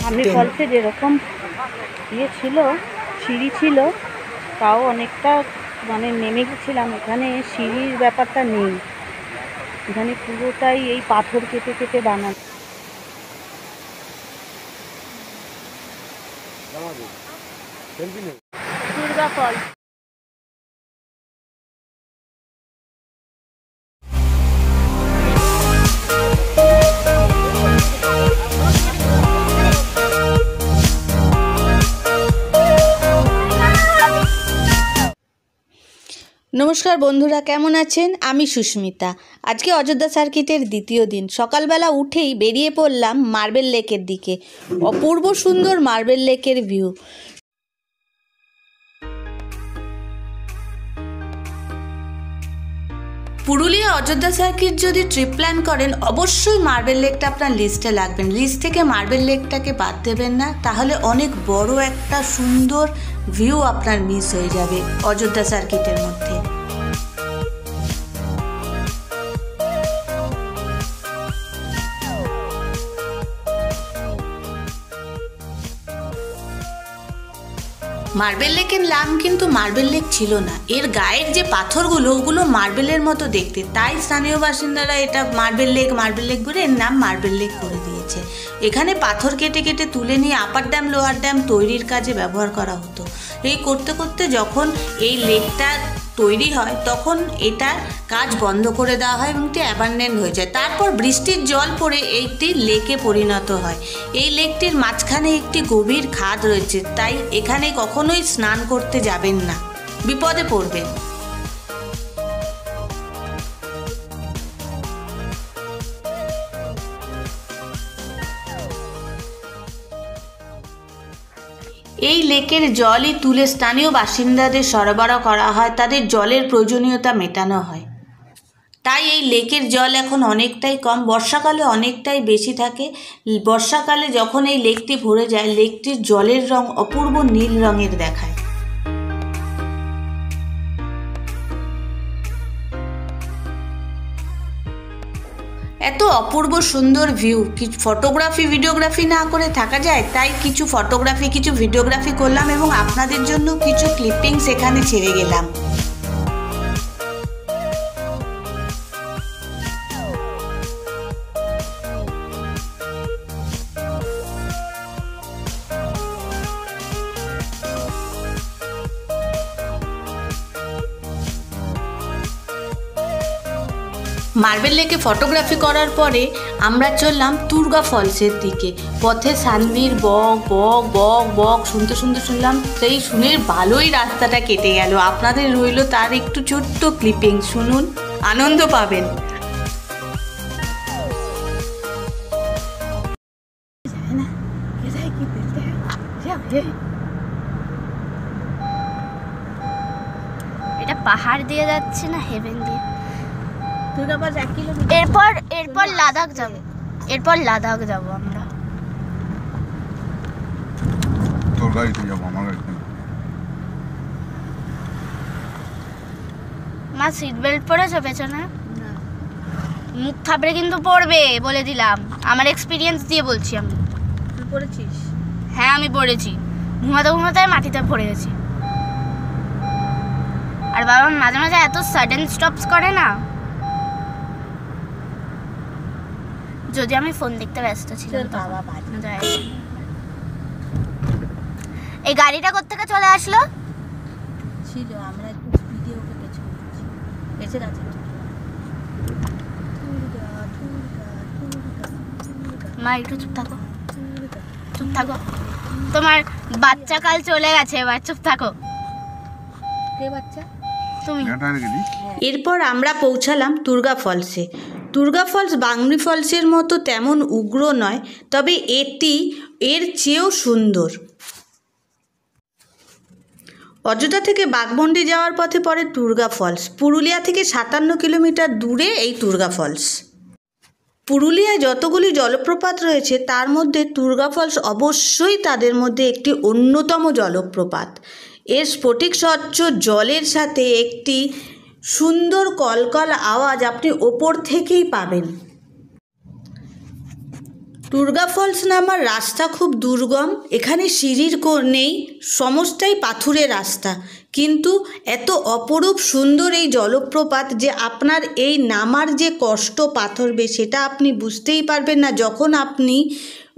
আমি ফলসে যেরকম ইয়ে ছিল, সিঁড়ি ছিল, তাও অনেকটা মানে নেমে গেছিলাম। এখানে সিঁড়ির ব্যাপারটা নেই, এখানে পুরোটাই এই পাথর কেটে কেটে বানানো। দুর্গা ফল। নমস্কার বন্ধুরা, কেমন আছেন? আমি সুস্মিতা। আজকে অযোধ্যা সার্কিটের দ্বিতীয় দিন। সকালবেলা উঠেই বেরিয়ে পড়লাম মার্বেল লেকের দিকে। অপূর্ব সুন্দর মার্বেল লেকের ভিউ। পুরুলিয়া অযোধ্যা সার্কিট যদি ট্রিপ প্ল্যান করেন, অবশ্যই মার্বেল লেকটা আপনার লিস্টে লাগবেন। লিস্ট থেকে মার্বেল লেকটাকে বাদ দেবেন না, তাহলে অনেক বড় একটা সুন্দর ভিউ আপনার মিস হয়ে যাবে অযোধ্যা সার্কিটের মধ্যে। মার্বেল লেকের নাম কিন্তু মার্বেল লেক ছিল না, এর গায়ের যে পাথরগুলো ওগুলো মার্বেলের মতো দেখতে, তাই স্থানীয় বাসিন্দারা এটা মার্বেল লেক বলে এর নাম মার্বেল লেক করে দিয়েছে। এখানে পাথর কেটে কেটে তুলে নিয়ে আপার ড্যাম লোয়ার ড্যাম তৈরির কাজে ব্যবহার করা হতো। এই করতে করতে যখন এই লেকটা তৈরি হয় তখন এটার কাজ বন্ধ করে দেওয়া হয় এবং এটি অ্যাবান্ডেন্ট হয়ে যায়। তারপর বৃষ্টির জল পড়ে এইটি লেকে পরিণত হয়। এই লেকটির মাঝখানে একটি গভীর খাদ রয়েছে, তাই এখানে কখনোই স্নান করতে যাবেন না, বিপদে পড়বেন। এই লেকের জলই তুলে স্থানীয় বাসিন্দাদের সরবরাহ করা হয়, তাদের জলের প্রয়োজনীয়তা মেটানো হয়। তাই এই লেকের জল এখন অনেকটাই কম, বর্ষাকালে অনেকটাই বেশি থাকে। বর্ষাকালে যখন এই লেকটি ভরে যায়, লেকটির জলের রং অপূর্ব নীল রঙের দেখায়। এত অপূর্ব সুন্দর ভিউ, কিছু ফটোগ্রাফি ভিডিওগ্রাফি না করে থাকা যায়, তাই কিছু ফটোগ্রাফি কিছু ভিডিওগ্রাফি করলাম এবং আপনাদের জন্য কিছু ক্লিপিংস এখানে ছেড়ে গেলাম। মার্বেল লেকে ফটোগ্রাফি করার পরে আমরা চললাম দুর্গা ফলসের দিকে। পথে সানভীর বক বক বক বক শুনতে শুনতে শুনলাম, সেই শুনে ভালোই রাস্তাটা কেটে গেল। আপনাদের রইল তার একটু ছোট্ট ক্লিপিং, শুনুন, আনন্দ পাবেন। এটা পাহাড় দিয়ে যাচ্ছে না হেভেন দিয়ে? দুর্গাবাজ 1 কিলোমিটার। এরপর লাদাখ যাব, আমরা। তোর গাড়িতে যাবো, আমার গাড়িতে। মা সিট বেল্ট পরেছো পেছনে? মুখ থাপড়ে কিন্তু পড়বে, বলে দিলাম, আমার এক্সপিরিয়েন্স দিয়ে বলছি। আমি তুই পড়েছিস? হ্যাঁ, আমি পড়েছি। ঘুমাতে ঘুমাতে মাটিতে পড়ে গেছি। আর বাবা মাঝে মাঝে এত সাডেন স্টপস করে না। যদি আমি ফোন দেখতে ব্যস্ত ছিলাম। এই গাড়িটা কোত্থেকে চলে আসলো? ছিল, আমরা একটু ভিডিও পেছনে আছে। মা একটু চুপ থাকো, তোমার বাচ্চা কাল চলে গেছে, এবার চুপ থাকো। কে বাচ্চা? তুমি। এরপর আমরা পৌঁছালাম দুর্গা ফলসে। দুর্গা ফলস বাংরি ফলসের মতো তেমন উগ্র নয়, তবে এটি এর চেয়েও সুন্দর। অযোধ্যা থেকে বাঘমুন্ডি যাওয়ার পথে পড়ে দুর্গা ফলস। পুরুলিয়া থেকে 57 কিলোমিটার দূরে এই দুর্গা ফলস। পুরুলিয়ায় যতগুলি জলপ্রপাত রয়েছে তার মধ্যে দুর্গা ফলস অবশ্যই তাদের মধ্যে একটি অন্যতম জলপ্রপাত। এর স্ফটিক স্বচ্ছ জলের সাথে একটি সুন্দর কলকল আওয়াজ আপনি ওপর থেকেই পাবেন। টুরগা ফলস নামার রাস্তা খুব দুর্গম। এখানে সিঁড়ির নেই, সমস্তটাই পাথুরে রাস্তা, কিন্তু এত অপরূপ সুন্দর এই জলপ্রপাত যে আপনার এই নামার যে কষ্ট পাথর সেটা আপনি বুঝতেই পারবেন না। যখন আপনি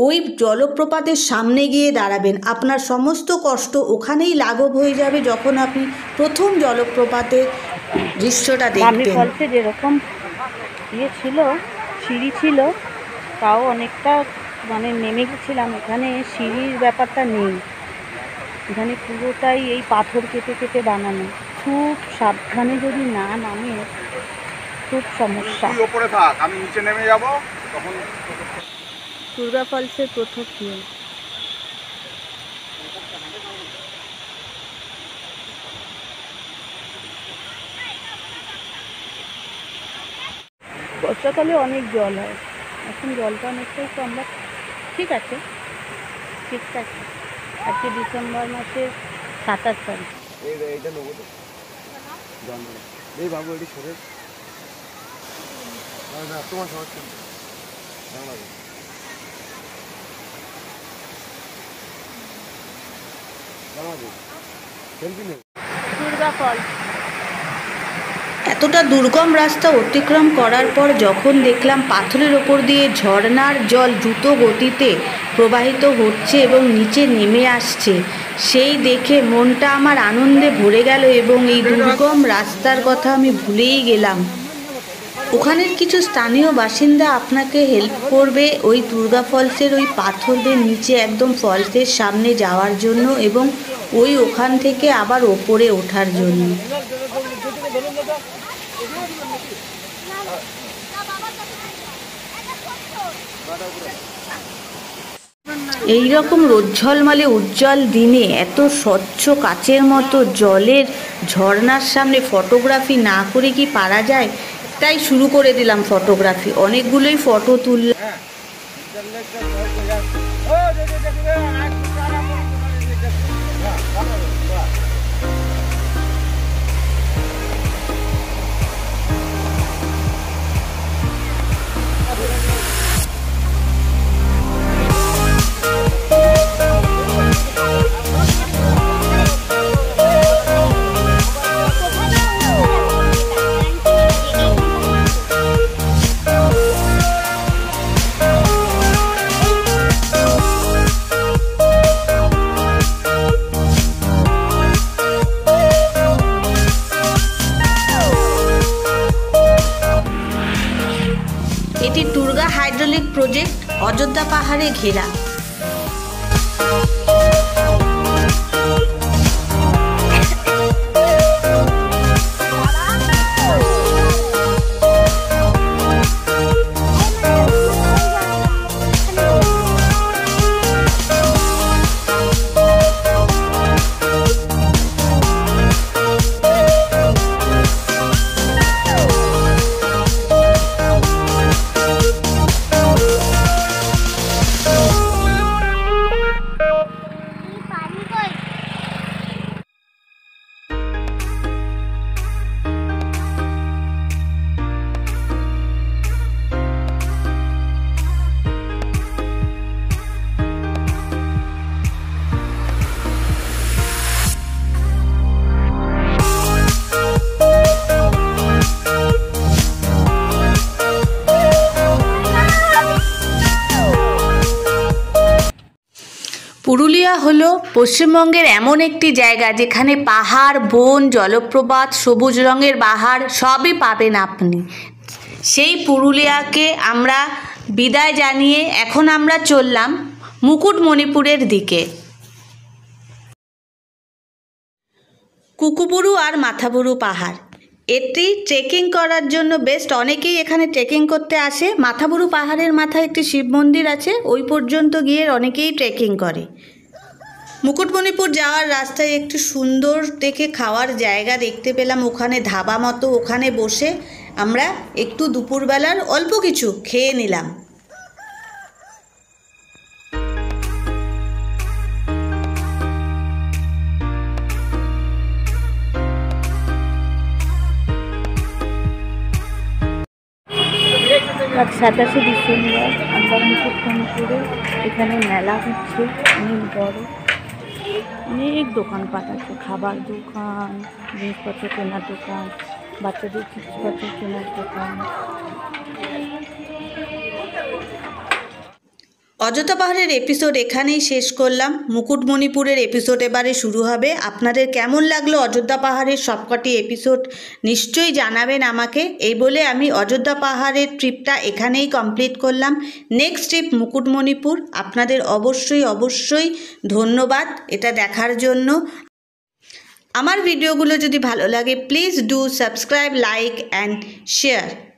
ওই জলপ্রপাতের সামনে গিয়ে দাঁড়াবেন, আপনার সমস্ত কষ্ট ওখানেই লাঘব হয়ে যাবে যখন আপনি প্রথম জলপ্রপাতের দৃশ্যটা দামি দেখবেন। ফলসে যেরকম ছিল, সিঁড়ি ছিল, তাও অনেকটা মানে নেমে গেছিলাম। এখানে সিঁড়ির ব্যাপারটা নেই, এখানে পুরোটাই এই পাথর কেটে কেটে বানানো। খুব সাবধানে যদি না নামে খুব সমস্যা। তুই ওপরে থাক, আমি নিচে নেমে যাব তখন। টুরগা ফলসের প্রথম ভিউ। বর্ষাকালে অনেক জল হয়, এখন জলটা অনেকটাই কম, বাট ঠিক আছে, ঠিকঠাক। আজকে ডিসেম্বর মাসের 27 তারিখ। এইটা নেবো তো এই বাবু এটি সরে না তোমার সমস্যা টুরগা ফলস। এতটা দুর্গম রাস্তা অতিক্রম করার পর যখন দেখলাম পাথরের ওপর দিয়ে ঝর্ণার জল দ্রুত গতিতে প্রবাহিত হচ্ছে এবং নিচে নেমে আসছে, সেই দেখে মনটা আমার আনন্দে ভরে গেল এবং এই দুর্গম রাস্তার কথা আমি ভুলেই গেলাম। ওখানের কিছু স্থানীয় বাসিন্দা আপনাকে হেল্প করবে ওই টুরগা ফলসের ওই পাথরদের নিচে একদম ফলসের সামনে যাওয়ার জন্য এবং ওখান থেকে আবার ওপরে ওঠার জন্য। এই রকম রোজ্ঝলমলে উজ্জ্বল দিনে এত স্বচ্ছ কাচের মতো জলের ঝর্ণার সামনে ফটোগ্রাফি না করে কি পারা যায়? তাই শুরু করে দিলাম ফটোগ্রাফি। অনেকগুলোই ফটো তুললাম। এটি টুরগা হাইড্রোলিক প্রজেক্ট, অযোধ্যা পাহাড়ে ঘেরা। পুরুলিয়া হলো পশ্চিমবঙ্গের এমন একটি জায়গা যেখানে পাহাড়, বন, জলপ্রপাত, সবুজ রঙের পাহাড় সবই পাবেন আপনি। সেই পুরুলিয়াকে আমরা বিদায় জানিয়ে এখন আমরা চললাম মুকুটমণিপুরের দিকে। কুকুবুরু আর মাথাবুরু পাহাড়, এটি ট্রেকিং করার জন্য বেস্ট। অনেকেই এখানে ট্রেকিং করতে আসে। মাথাবুরু পাহাড়ের মাথায় একটি শিব মন্দির আছে, ওই পর্যন্ত গিয়ে অনেকেই ট্রেকিং করে। মুকুটমণিপুর যাওয়ার রাস্তায় একটু সুন্দর দেখে খাওয়ার জায়গা দেখতে পেলাম, ওখানে ধাবা মতো। ওখানে বসে আমরা একটু দুপুরবেলার অল্প কিছু খেয়ে নিলাম। আজ 27শে ডিসেম্বর আমরা মুকুটমণিপুরে এখানে মেলা হচ্ছে অনেক বড়, অনেক দোকানপাট আছে, খাবার দোকান, জিনিসপত্র কেনার দোকান, বাচ্চাদের জিনিসপত্র কেনার দোকান। অযোধ্যা পাহাড়ের এপিসোড এখানেই শেষ করলাম। মুকুটমণিপুরের এপিসোড এবারে শুরু হবে। আপনাদের কেমন লাগলো অযোধ্যা পাহাড়ের সবকটি এপিসোড নিশ্চয়ই জানাবেন আমাকে। এই বলে আমি অযোধ্যা পাহাড়ের ট্রিপটা এখানেই কমপ্লিট করলাম। Next trip Mukutmanipur. আপনাদের অবশ্যই ধন্যবাদ এটা দেখার জন্য। আমার ভিডিওগুলো যদি ভালো লাগে please do subscribe, like and share.